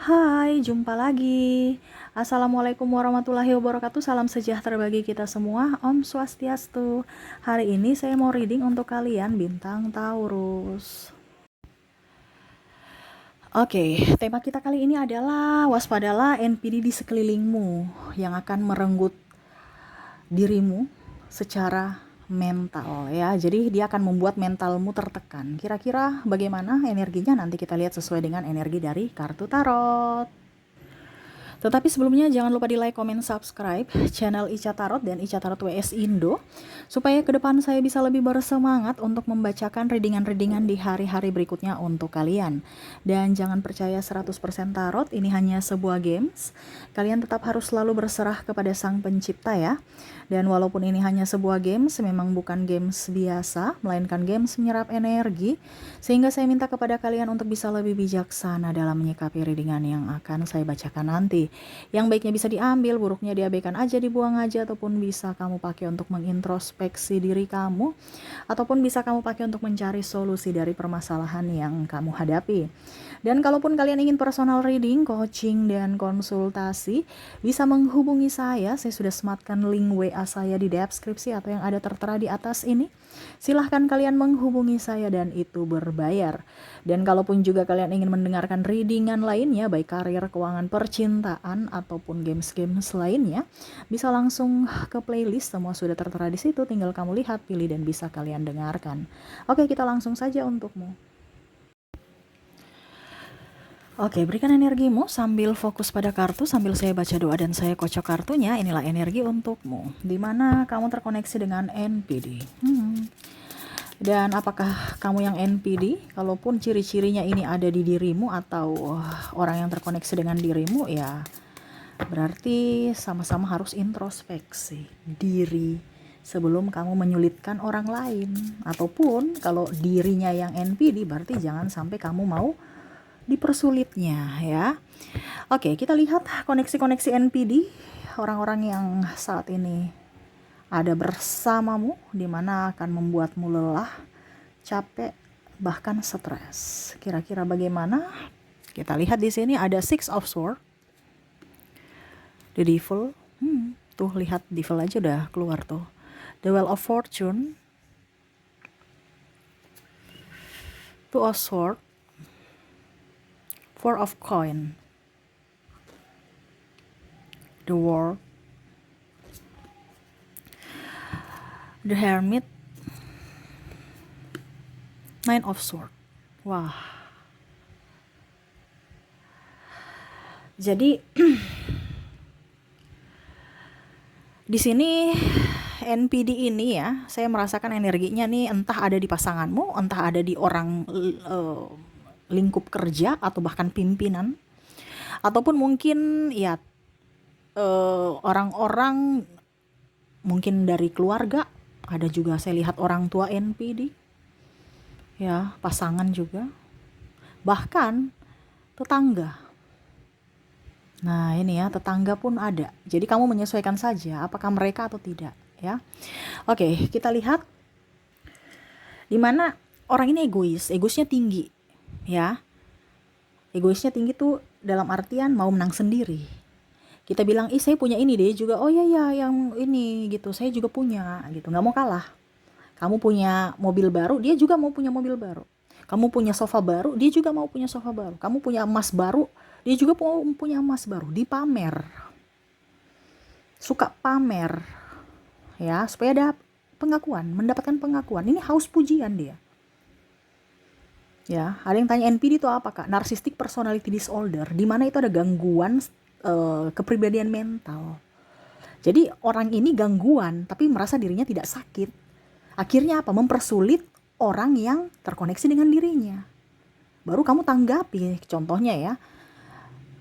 Hai, jumpa lagi. Assalamualaikum warahmatullahi wabarakatuh. Salam sejahtera bagi kita semua. Om Swastiastu. Hari ini saya mau reading untuk kalian bintang Taurus. Oke, tema kita kali ini adalah waspadalah NPD di sekelilingmu yang akan merenggut dirimu secara mental ya. Jadi dia akan membuat mentalmu tertekan. Kira-kira bagaimana energinya? Nanti kita lihat sesuai dengan energi dari kartu tarot. Tetapi sebelumnya jangan lupa di like, comment, subscribe channel Ica Tarot dan Ica Tarot WS Indo supaya ke depan saya bisa lebih bersemangat untuk membacakan readingan-readingan di hari-hari berikutnya untuk kalian. Dan jangan percaya 100% tarot, ini hanya sebuah games. Kalian tetap harus selalu berserah kepada Sang Pencipta ya. Dan walaupun ini hanya sebuah games, memang bukan games biasa, melainkan games menyerap energi, sehingga saya minta kepada kalian untuk bisa lebih bijaksana dalam menyikapi readingan yang akan saya bacakan nanti. Yang baiknya bisa diambil, buruknya diabaikan aja, dibuang aja, ataupun bisa kamu pakai untuk mengintrospeksi diri kamu, ataupun bisa kamu pakai untuk mencari solusi dari permasalahan yang kamu hadapi. Dan kalaupun kalian ingin personal reading, coaching, dan konsultasi, bisa menghubungi saya sudah sematkan link WA saya di deskripsi atau yang ada tertera di atas ini. Silahkan kalian menghubungi saya dan itu berbayar. Dan kalaupun juga kalian ingin mendengarkan readingan lainnya, baik karir, keuangan, percintaan, ataupun games-games lainnya, bisa langsung ke playlist, semua sudah tertera di situ, tinggal kamu lihat, pilih, dan bisa kalian dengarkan. Oke, kita langsung saja untukmu. Oke, berikan energimu sambil fokus pada kartu, sambil saya baca doa dan saya kocok kartunya. Inilah energi untukmu, di mana kamu terkoneksi dengan NPD. Dan apakah kamu yang NPD? Kalaupun ciri-cirinya ini ada di dirimu atau orang yang terkoneksi dengan dirimu, ya berarti sama-sama harus introspeksi diri sebelum kamu menyulitkan orang lain. Ataupun kalau dirinya yang NPD, berarti jangan sampai kamu mau dipersulitnya ya. Oke, kita lihat koneksi-koneksi NPD, orang-orang yang saat ini ada bersamamu, di mana akan membuatmu lelah, capek, bahkan stres. Kira-kira bagaimana? Kita lihat di sini ada Six of Swords, the Devil. Tuh lihat, Devil aja udah keluar tuh. The Wheel of Fortune, Two of Swords, Four of Coin, the World, the Hermit, Nine of Swords. Wah. Jadi di sini NPD ini ya, saya merasakan energinya nih entah ada di pasanganmu, entah ada di orang lingkup kerja atau bahkan pimpinan, ataupun mungkin ya orang-orang mungkin dari keluarga, ada juga saya lihat orang tua NPD ya, pasangan juga, bahkan tetangga. Nah ini ya, tetangga pun ada. Jadi kamu menyesuaikan saja apakah mereka atau tidak ya. Oke, kita lihat di mana orang ini egoisnya tinggi ya. Egoisnya tinggi tuh dalam artian mau menang sendiri. Kita bilang, saya punya ini deh juga, oh iya yang ini gitu, saya juga punya gitu, nggak mau kalah. Kamu punya mobil baru, dia juga mau punya mobil baru. Kamu punya sofa baru, dia juga mau punya sofa baru. Kamu punya emas baru, dia juga mau punya emas baru. Dipamer, suka pamer ya, supaya ada pengakuan, mendapatkan pengakuan. Ini haus pujian dia ya. Ada yang tanya NPD itu apa kak? Narcissistic personality disorder, di mana itu ada gangguan kepribadian mental. Jadi orang ini gangguan tapi merasa dirinya tidak sakit. Akhirnya apa? Mempersulit orang yang terkoneksi dengan dirinya. Baru kamu tanggapi, contohnya ya,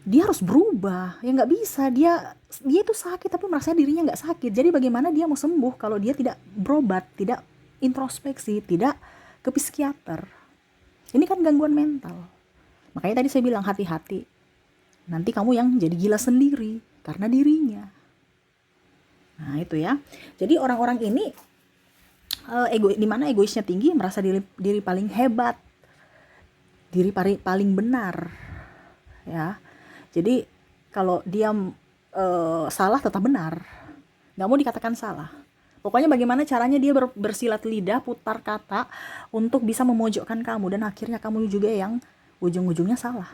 dia harus berubah, ya nggak bisa, dia itu sakit tapi merasa dirinya nggak sakit. Jadi bagaimana dia mau sembuh kalau dia tidak berobat, tidak introspeksi, tidak ke psikiater? Ini kan gangguan mental. Makanya tadi saya bilang hati-hati, nanti kamu yang jadi gila sendiri karena dirinya. Nah itu ya. Jadi orang-orang ini di mana egoisnya tinggi, merasa diri paling hebat, diri paling benar ya. Jadi kalau dia salah tetap benar, nggak mau dikatakan salah. Pokoknya bagaimana caranya dia bersilat lidah, putar kata untuk bisa memojokkan kamu, dan akhirnya kamu juga yang ujung-ujungnya salah.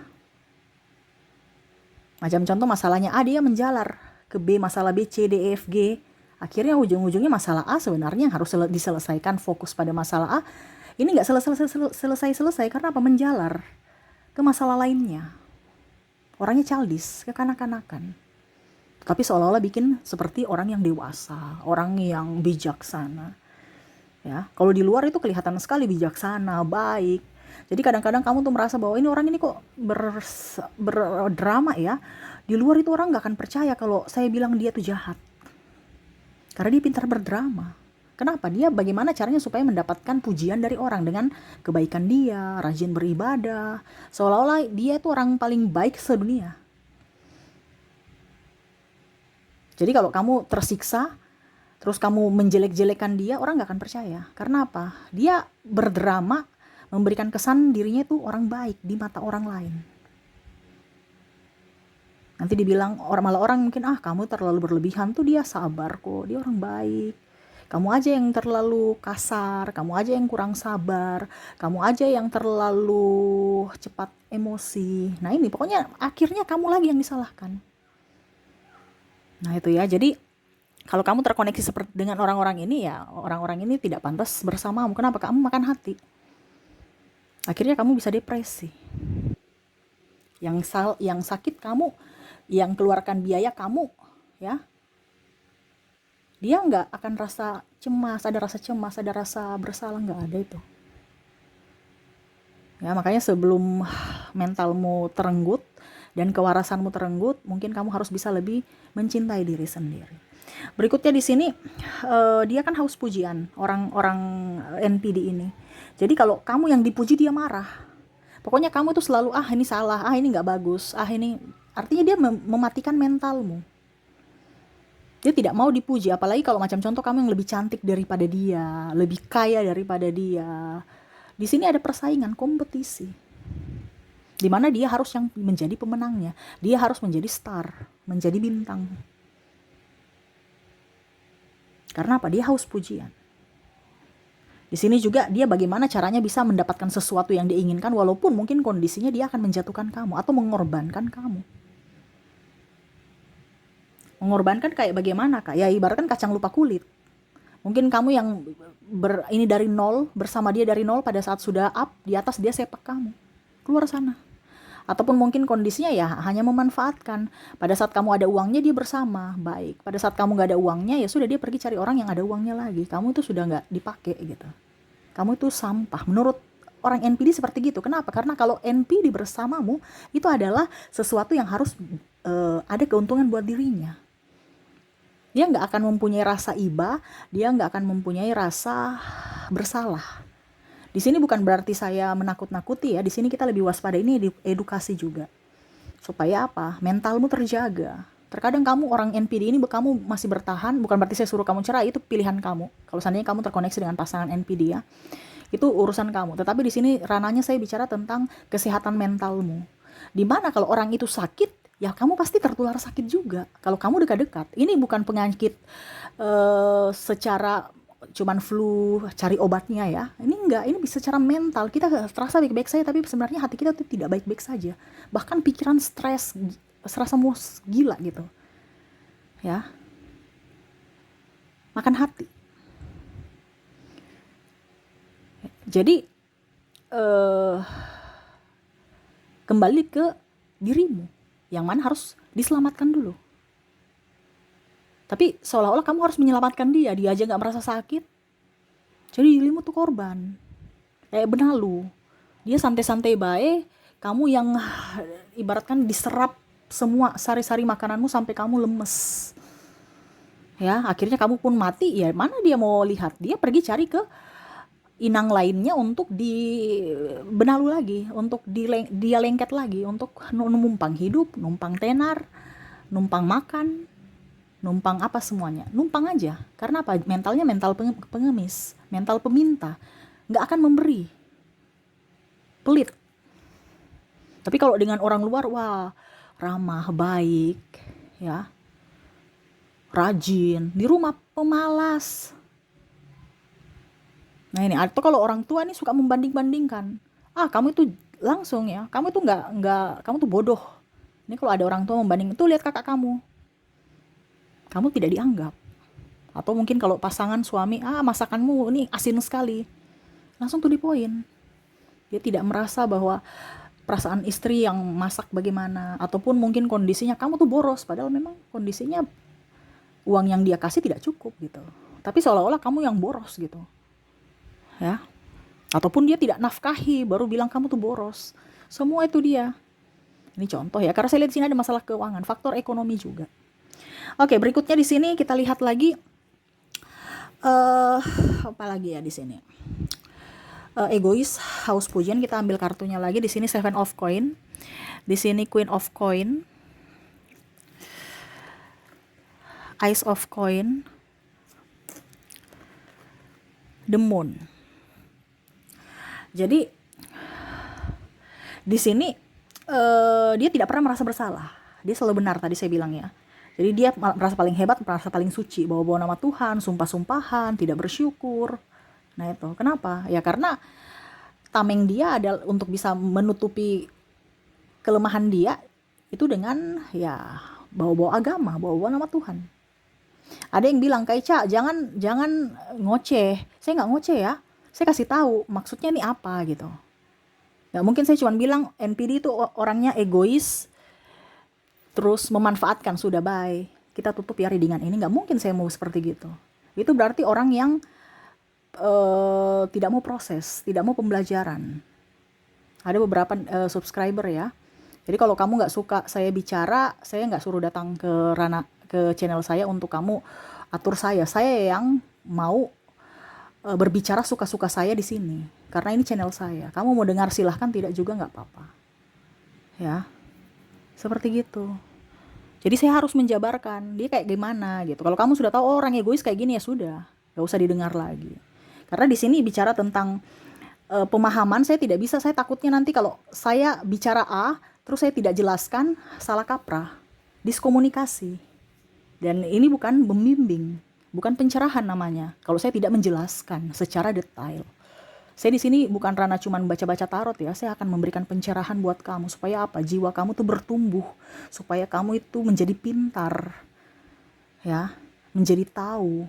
Macam contoh masalahnya A, dia menjalar ke B, masalah B, C, D, E, F, G. Akhirnya ujung-ujungnya masalah A sebenarnya yang harus diselesaikan, fokus pada masalah A. Ini nggak selesai-selesai karena apa? Menjalar ke masalah lainnya. Orangnya childish, kekanak-kanakan. Tapi seolah-olah bikin seperti orang yang dewasa, orang yang bijaksana. Ya, kalau di luar itu kelihatan sekali bijaksana, baik. Jadi kadang-kadang kamu tuh merasa bahwa ini orang ini kok berdrama ya. Di luar itu orang nggak akan percaya kalau saya bilang dia tuh jahat. Karena dia pintar berdrama. Kenapa? Dia bagaimana caranya supaya mendapatkan pujian dari orang dengan kebaikan dia, rajin beribadah. Seolah-olah dia itu orang paling baik sedunia. Jadi kalau kamu tersiksa, terus kamu menjelek-jelekan dia, orang gak akan percaya. Karena apa? Dia berdrama, memberikan kesan dirinya itu orang baik di mata orang lain. Nanti dibilang malah orang mungkin, kamu terlalu berlebihan, tuh dia sabar kok, dia orang baik. Kamu aja yang terlalu kasar, kamu aja yang kurang sabar, kamu aja yang terlalu cepat emosi. Nah ini pokoknya akhirnya kamu lagi yang disalahkan. Nah itu ya, jadi kalau kamu terkoneksi seperti dengan orang-orang ini, ya orang-orang ini tidak pantas bersamamu. Kenapa? Kamu makan hati. Akhirnya kamu bisa depresi. Yang sakit kamu, yang keluarkan biaya kamu, ya. Dia nggak akan rasa cemas, ada rasa bersalah, nggak ada itu. Ya, makanya sebelum mentalmu terenggut dan kewarasanmu terenggut, mungkin kamu harus bisa lebih mencintai diri sendiri. Berikutnya di sini, dia kan haus pujian, orang-orang NPD ini. Jadi kalau kamu yang dipuji, dia marah. Pokoknya kamu tuh selalu, ini salah, ini nggak bagus, ini, artinya dia mematikan mentalmu. Dia tidak mau dipuji, apalagi kalau macam contoh kamu yang lebih cantik daripada dia, lebih kaya daripada dia. Di sini ada persaingan, kompetisi. Di mana dia harus yang menjadi pemenangnya. Dia harus menjadi star, menjadi bintang. Karena apa? Dia haus pujian. Di sini juga dia bagaimana caranya bisa mendapatkan sesuatu yang diinginkan, walaupun mungkin kondisinya dia akan menjatuhkan kamu atau mengorbankan kamu. Mengorbankan kayak bagaimana, Kak? Ya ibaratkan kacang lupa kulit. Mungkin kamu yang ini dari nol, bersama dia dari nol, pada saat sudah up, di atas dia sepak kamu. Keluar sana. Ataupun mungkin kondisinya ya hanya memanfaatkan. Pada saat kamu ada uangnya, dia bersama, baik. Pada saat kamu gak ada uangnya, ya sudah dia pergi cari orang yang ada uangnya lagi. Kamu itu sudah gak dipakai gitu. Kamu itu sampah. Menurut orang NPD seperti gitu. Kenapa? Karena kalau NPD bersamamu, itu adalah sesuatu yang harus ada keuntungan buat dirinya. Dia nggak akan mempunyai rasa iba, dia nggak akan mempunyai rasa bersalah. Di sini bukan berarti saya menakut-nakuti ya, di sini kita lebih waspada, ini edukasi juga. Supaya apa? Mentalmu terjaga. Terkadang kamu orang NPD ini, kamu masih bertahan, bukan berarti saya suruh kamu cerai, itu pilihan kamu. Kalau seandainya kamu terkoneksi dengan pasangan NPD ya, itu urusan kamu. Tetapi di sini ranahnya saya bicara tentang kesehatan mentalmu. Dimana kalau orang itu sakit, ya kamu pasti tertular sakit juga. Kalau kamu dekat-dekat, ini bukan penyakit secara cuman flu, cari obatnya ya. Ini enggak, ini bisa secara mental. Kita terasa baik-baik saja, tapi sebenarnya hati kita tuh tidak baik-baik saja. Bahkan pikiran stres, serasa mau gila gitu. Ya. Makan hati. Jadi, kembali ke dirimu. Yang mana harus diselamatkan dulu. Tapi seolah-olah kamu harus menyelamatkan dia aja gak merasa sakit. Jadi dirimu tuh korban. Kayak benalu. Dia santai-santai baik, kamu yang ibaratkan diserap semua sari-sari makananmu sampai kamu lemes. Ya, akhirnya kamu pun mati, ya mana dia mau lihat? Dia pergi cari ke inang lainnya untuk benalu lagi, untuk dia lengket lagi, untuk numpang hidup, numpang tenar, numpang makan, numpang apa semuanya, numpang aja. Karena apa? Mentalnya mental pengemis, mental peminta, nggak akan memberi, pelit. Tapi kalau dengan orang luar, wah, ramah, baik, ya, rajin. Di rumah pemalas. Nah ini, atau kalau orang tua nih suka membanding-bandingkan. Ah, kamu itu langsung ya, kamu itu kamu tuh bodoh. Ini kalau ada orang tua membanding, itu lihat kakak kamu tidak dianggap. Atau mungkin kalau pasangan suami, masakanmu ini asin sekali. Langsung to the point. Dia tidak merasa bahwa perasaan istri yang masak bagaimana. Ataupun mungkin kondisinya, kamu tuh boros. Padahal memang kondisinya uang yang dia kasih tidak cukup gitu. Tapi seolah-olah kamu yang boros gitu. Ya. Ataupun dia tidak nafkahi, baru bilang kamu tuh boros. Semua itu dia. Ini contoh ya, karena saya lihat di sini ada masalah keuangan, faktor ekonomi juga. Oke, berikutnya di sini kita lihat lagi apa lagi ya di sini? Egois, haus pujian. Kita ambil kartunya lagi. Di sini Seven of Coin. Di sini Queen of Coin. Ace of Coin. The Moon. Jadi di sini dia tidak pernah merasa bersalah. Dia selalu benar, tadi saya bilang ya. Jadi dia merasa paling hebat, merasa paling suci, bawa-bawa nama Tuhan, sumpah-sumpahan, tidak bersyukur. Nah itu, kenapa? Ya karena tameng dia adalah untuk bisa menutupi kelemahan dia itu dengan ya bawa-bawa agama, bawa-bawa nama Tuhan. Ada yang bilang, Kaica, jangan ngoceh. Saya nggak ngoceh ya. Saya kasih tahu maksudnya ini apa gitu. Nggak mungkin saya cuma bilang NPD itu orangnya egois, terus memanfaatkan, sudah bye. Kita tutup ya readingan ini. Nggak mungkin saya mau seperti gitu. Itu berarti orang yang tidak mau proses, tidak mau pembelajaran. Ada beberapa subscriber ya. Jadi kalau kamu nggak suka saya bicara, saya nggak suruh datang ke channel saya untuk kamu atur saya. Saya yang mau berbicara suka-suka saya di sini. Karena ini channel saya. Kamu mau dengar silahkan, tidak juga nggak apa-apa. Ya, seperti gitu. Jadi saya harus menjabarkan dia kayak gimana gitu. Kalau kamu sudah tahu orang egois kayak gini, ya sudah, nggak usah didengar lagi. Karena di sini bicara tentang pemahaman, saya tidak bisa. Saya takutnya nanti kalau saya bicara A, terus saya tidak jelaskan, salah kaprah, diskomunikasi. Dan ini bukan membimbing, bukan pencerahan namanya. Kalau saya tidak menjelaskan secara detail. Saya di sini bukan ranah cuman baca-baca tarot ya. Saya akan memberikan pencerahan buat kamu supaya apa? Jiwa kamu tuh bertumbuh, supaya kamu itu menjadi pintar, ya, menjadi tahu.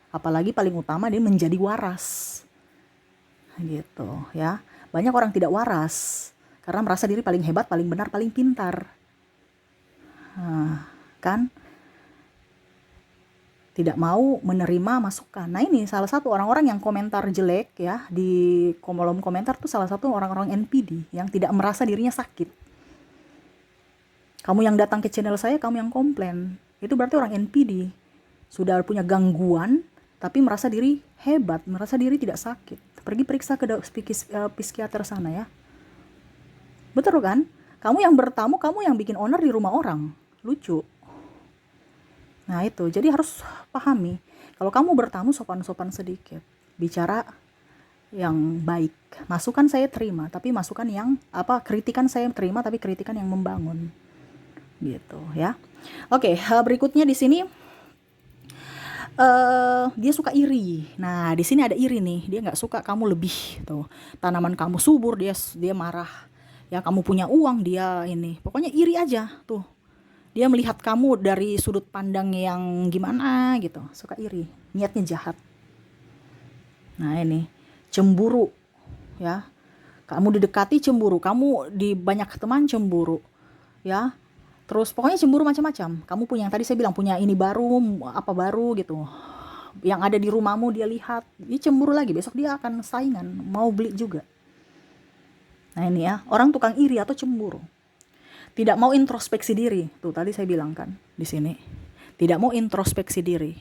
Apalagi paling utama dia menjadi waras, gitu ya. Banyak orang tidak waras karena merasa diri paling hebat, paling benar, paling pintar, kan? Tidak mau menerima masukan. Nah ini salah satu orang-orang yang komentar jelek ya di kolom komentar tuh, salah satu orang-orang NPD yang tidak merasa dirinya sakit. Kamu yang datang ke channel saya, kamu yang komplain, itu berarti orang NPD sudah punya gangguan, tapi merasa diri hebat, merasa diri tidak sakit. Pergi periksa ke psikiater sana ya. Betul kan? Kamu yang bertamu, kamu yang bikin owner di rumah orang. Lucu. Nah itu, jadi harus pahami. Kalau kamu bertamu, sopan-sopan sedikit. Bicara yang baik. Masukan saya terima, tapi masukan yang kritikan saya terima, tapi kritikan yang membangun. Gitu ya. Oke, berikutnya di sini dia suka iri. Nah di sini ada iri nih, dia nggak suka kamu lebih tuh. Tanaman kamu subur, dia marah. Ya kamu punya uang, dia ini. Pokoknya iri aja tuh. Dia melihat kamu dari sudut pandang yang gimana gitu, suka iri, niatnya jahat. Nah ini cemburu ya. Kamu didekati cemburu, kamu di banyak teman cemburu ya. Terus pokoknya cemburu macam-macam. Kamu punya, yang tadi saya bilang, punya ini baru, apa baru gitu. Yang ada di rumahmu dia lihat, dia cemburu lagi. Besok dia akan saingan, mau beli juga. Nah ini ya, orang tukang iri atau cemburu. Tidak mau introspeksi diri. Tuh tadi saya bilang kan di sini. Tidak mau introspeksi diri.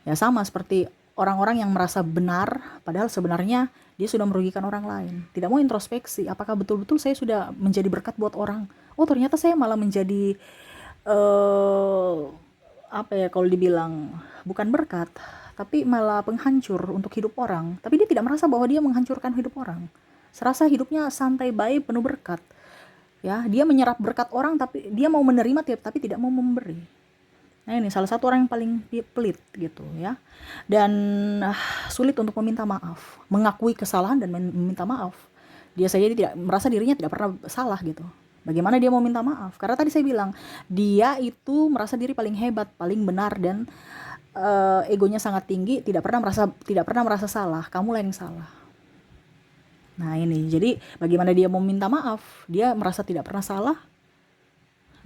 Ya sama seperti orang-orang yang merasa benar, padahal sebenarnya dia sudah merugikan orang lain. Tidak mau introspeksi, apakah betul-betul saya sudah menjadi berkat buat orang? Oh ternyata saya malah menjadi kalau dibilang bukan berkat, tapi malah penghancur untuk hidup orang. Tapi dia tidak merasa bahwa dia menghancurkan hidup orang. Serasa hidupnya santai, baik, penuh berkat. Ya, dia menyerap berkat orang tapi dia mau menerima tapi tidak mau memberi. Nah, ini salah satu orang yang paling pelit gitu ya. Dan sulit untuk meminta maaf, mengakui kesalahan dan meminta maaf. Dia saja tidak merasa dirinya tidak pernah salah gitu. Bagaimana dia mau minta maaf? Karena tadi saya bilang, dia itu merasa diri paling hebat, paling benar, dan egonya sangat tinggi, tidak pernah merasa salah. Kamulah yang salah. Nah, ini jadi bagaimana dia mau minta maaf? Dia merasa tidak pernah salah.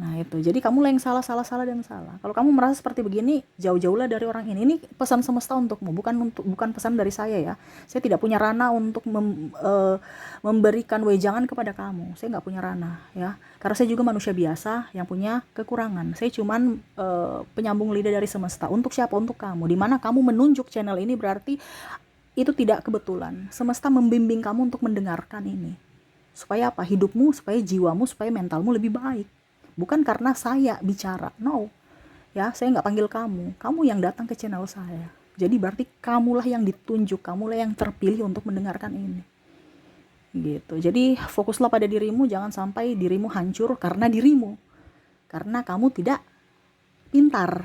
Nah, itu. Jadi kamulah yang salah dan salah. Kalau kamu merasa seperti begini, jauh-jauhlah dari orang ini. Ini pesan semesta untukmu, bukan pesan dari saya ya. Saya tidak punya ranah untuk memberikan wejangan kepada kamu. Saya nggak punya ranah ya. Karena saya juga manusia biasa yang punya kekurangan. Saya cuman penyambung lidah dari semesta. Untuk siapa? Untuk kamu. Dimana kamu menunjuk channel ini berarti itu tidak kebetulan. Semesta membimbing kamu untuk mendengarkan ini. Supaya apa? Hidupmu, supaya jiwamu, supaya mentalmu lebih baik. Bukan karena saya bicara, no. Ya, saya nggak panggil kamu. Kamu yang datang ke channel saya. Jadi berarti kamulah yang ditunjuk, kamulah yang terpilih untuk mendengarkan ini. Gitu. Jadi fokuslah pada dirimu, jangan sampai dirimu hancur karena dirimu. Karena kamu tidak pintar.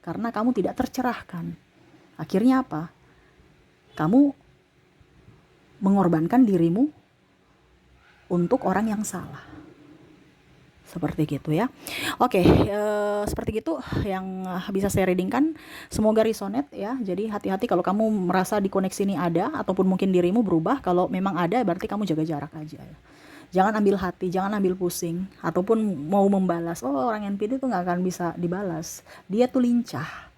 Karena kamu tidak tercerahkan. Akhirnya apa? Kamu mengorbankan dirimu untuk orang yang salah. Seperti gitu ya. Oke, seperti gitu yang bisa saya readingkan. Semoga resonate ya. Jadi hati-hati kalau kamu merasa di koneksi ini ada, ataupun mungkin dirimu berubah. Kalau memang ada, berarti kamu jaga jarak aja ya. Jangan ambil hati, jangan ambil pusing, ataupun mau membalas. Oh, orang NPD tuh nggak akan bisa dibalas. Dia tuh lincah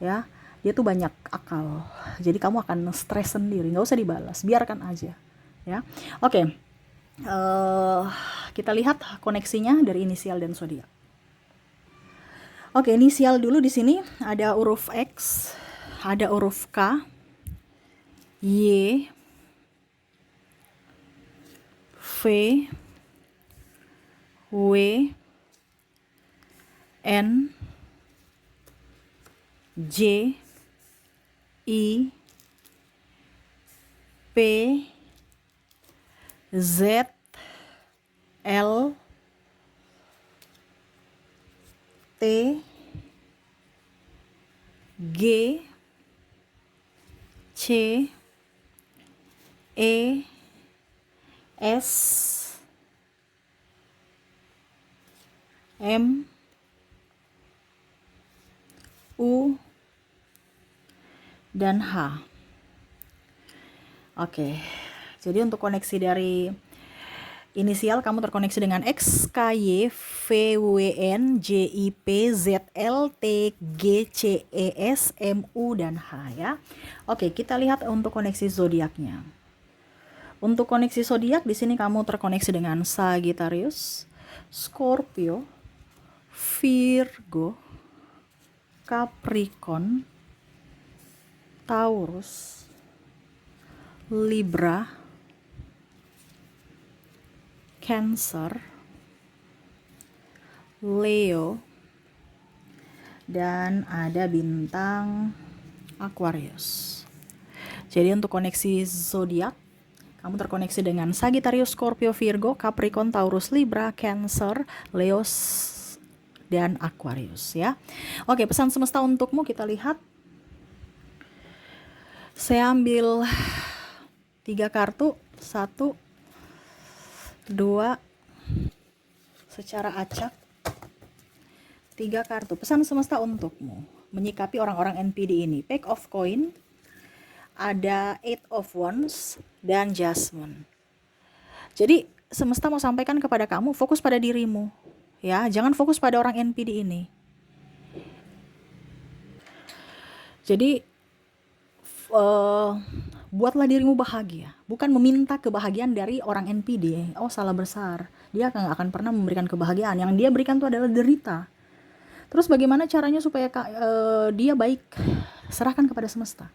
ya. Dia tuh banyak akal. Jadi kamu akan stres sendiri. Nggak usah dibalas, biarkan aja ya. Oke. Kita lihat koneksinya dari inisial dan zodiak. Oke, inisial dulu di sini ada huruf X, ada huruf K, Y, V, W, N, J, I, P, Z, L, T, G, C, E, S, M, U, dan H. Oke. Jadi untuk koneksi dari inisial, kamu terkoneksi dengan X, K, Y, V, W, N, J, I, P, Z, L, T, G, C, E, S, M, U, dan H ya. Oke, kita lihat untuk koneksi zodiaknya. Untuk koneksi zodiak di sini kamu terkoneksi dengan Sagittarius, Scorpio, Virgo, Capricorn, Taurus, Libra, Cancer, Leo, dan ada bintang Aquarius. Jadi untuk koneksi zodiak, kamu terkoneksi dengan Sagittarius, Scorpio, Virgo, Capricorn, Taurus, Libra, Cancer, Leo, dan Aquarius ya. Oke, pesan semesta untukmu kita lihat. Saya ambil 3 kartu, 1, 2, secara acak, 3 kartu. Pesan semesta untukmu menyikapi orang-orang NPD ini. Pack of Coin, ada 8 of Wands, dan Judgment. Jadi semesta mau sampaikan kepada kamu, fokus pada dirimu ya, jangan fokus pada orang NPD ini. Jadi buatlah dirimu bahagia, bukan meminta kebahagiaan dari orang NPD. Oh, salah besar. Dia akan pernah memberikan kebahagiaan. Yang dia berikan itu adalah derita. Terus bagaimana caranya supaya dia baik? Serahkan kepada semesta.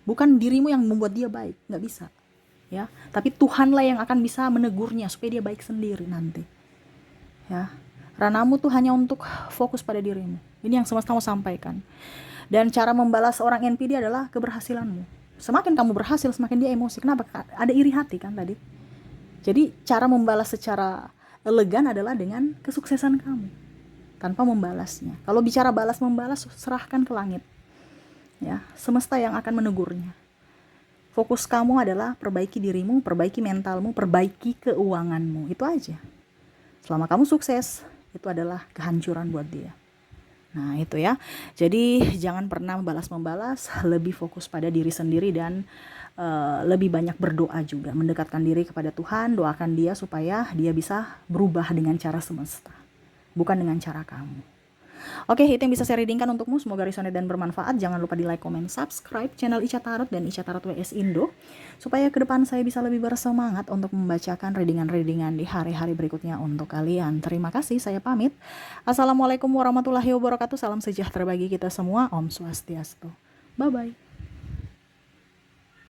Bukan dirimu yang membuat dia baik, nggak bisa. Ya, tapi Tuhanlah yang akan bisa menegurnya supaya dia baik sendiri nanti. Ya, ranahmu tuh hanya untuk fokus pada dirimu. Ini yang semesta mau sampaikan. Dan cara membalas orang NPD adalah keberhasilanmu. Semakin kamu berhasil, semakin dia emosi. Kenapa? Ada iri hati kan tadi. Jadi cara membalas secara elegan adalah dengan kesuksesan kamu tanpa membalasnya. Kalau bicara balas membalas, serahkan ke langit, ya, semesta yang akan menegurnya. Fokus kamu adalah perbaiki dirimu, perbaiki mentalmu, perbaiki keuanganmu, itu aja. Selama kamu sukses, itu adalah kehancuran buat dia. Nah itu ya, jadi jangan pernah membalas-membalas, lebih fokus pada diri sendiri dan lebih banyak berdoa juga, mendekatkan diri kepada Tuhan, doakan dia supaya dia bisa berubah dengan cara semesta, bukan dengan cara kamu. Oke, itu yang bisa saya readingkan untukmu, semoga resonate dan bermanfaat. Jangan lupa di like, comment, subscribe channel Ica Tarot dan Ica Tarot WS Indo, supaya ke depan saya bisa lebih bersemangat untuk membacakan readingan-readingan di hari-hari berikutnya untuk kalian. Terima kasih, saya pamit. Assalamualaikum warahmatullahi wabarakatuh, salam sejahtera bagi kita semua, Om Swastiastu. Bye-bye.